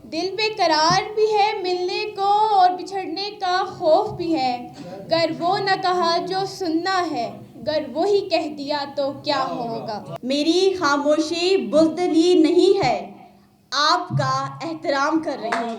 دل بے قرار بھی ہے ملنے کو اور بچھڑنے کا خوف بھی ہے، گر وہ نہ کہا جو سننا ہے، گر وہی کہہ دیا تو کیا ہوگا۔ میری خاموشی بزدلی نہیں ہے، آپ کا احترام کر رہی ہوں۔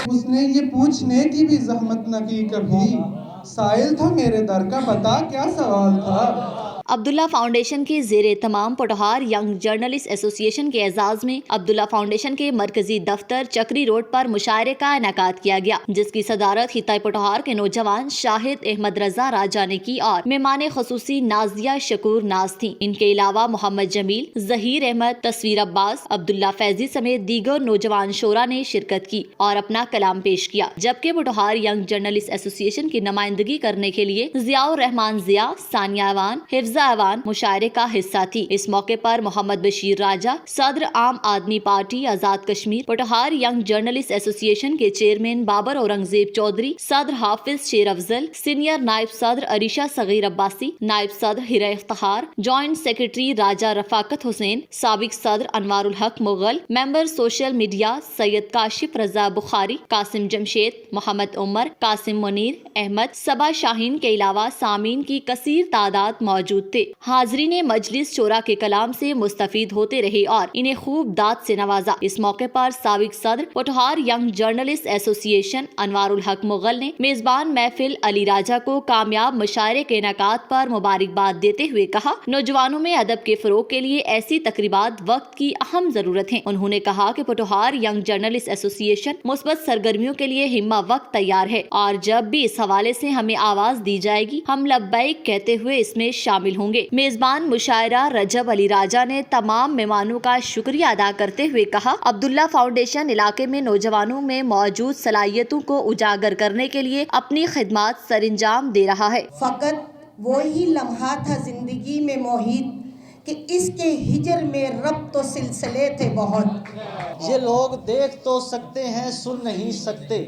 اس نے یہ پوچھنے کی بھی زحمت نہ کی کبھی، سائل تھا میرے در کا، بتا کیا سوال تھا۔ عبداللہ فاؤنڈیشن کے زیر اہتمام پوٹھار ینگ جرنلسٹ ایسوسی ایشن کے اعزاز میں عبداللہ فاؤنڈیشن کے مرکزی دفتر چکری روڈ پر مشاعرے کا انعقاد کیا گیا، جس کی صدارت خطہ پوٹھار کے نوجوان شاہد احمد رضا راجہ نے کی اور مہمان خصوصی نازیہ شکور ناز تھیں۔ ان کے علاوہ محمد جمیل، ظہیر احمد، تصویر عباس، عبداللہ فیضی سمیت دیگر نوجوان شعراء نے شرکت کی اور اپنا کلام پیش کیا، جبکہ پوٹھار ینگ جرنلسٹ ایسوسی ایشن کی نمائندگی کرنے کے لیے ضیاء الرحمان ضیاء، ثانیہ ایوان، حفظہ ایوان مشاعرے کا حصہ تھی۔ اس موقع پر محمد بشیر راجہ، صدر عام آدمی party Azad Kashmir پوٹھار young journalist ایسوسی ایشن کے چیئرمین بابر اورنگزیب چودھری، صدر حافظ شیر افضل، سینئر نائب صدر عریشہ صغیر عباسی، نائب صدر ہیرا افتخار، جوائنٹ سیکرٹری راجہ رفاقت حسین، سابق صدر انوار الحق مغل، ممبر سوشل میڈیا سید کاشف رضا بخاری، قاسم جمشید، محمد عمر، قاسم منیر احمد، صبا شاہین کے علاوہ سامعین کی کثیر تعداد موجود تھے۔ حاضرین مجلس شورا کے کلام سے مستفید ہوتے رہے اور انہیں خوب داد سے نوازا۔ اس موقع پر سابق صدر پوٹھار ینگ جرنلسٹ ایسوسی ایشن انوار الحق مغل نے میزبان محفل علی راجہ کو کامیاب مشاعرے کے انعقاد پر مبارکباد دیتے ہوئے کہا، نوجوانوں میں ادب کے فروغ کے لیے ایسی تقریبات وقت کی اہم ضرورت ہے۔ انہوں نے کہا کہ پوٹھار ینگ جرنلسٹ ایسوسی ایشن مثبت سرگرمیوں کے لیے ہمہ وقت تیار ہے اور جب بھی اس حوالے سے ہمیں آواز دی جائے گی ہم لبیک کہتے ہوئے اس میں شامل ہوں گے۔ میزبان مشاعرہ رجب علی راجہ نے تمام مہمانوں کا شکریہ ادا کرتے ہوئے کہا، عبداللہ فاؤنڈیشن علاقے میں نوجوانوں میں موجود صلاحیتوں کو اجاگر کرنے کے لیے اپنی خدمات سرانجام دے رہا ہے۔ فقط وہی لمحہ تھا زندگی میں محیط کہ اس کے ہجر میں ربط و سلسلے تھے بہت۔ یہ لوگ دیکھ تو سکتے ہیں سن نہیں سکتے،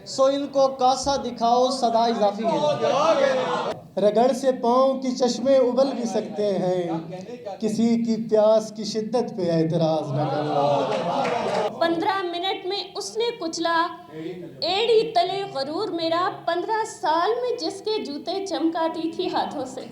سو ان کو کاسا دکھاؤ صدا اضافی ہے۔ رگڑ سے پاؤں کی چشمے ابل بھی سکتے ہیں، کسی کی پیاس کی شدت پہ اعتراض نہ کرنا۔ 15 منٹ میں اس نے کچلا ایڑی تلے غرور میرا، 15 سال میں جس کے جوتے چمکاتی تھی ہاتھوں سے۔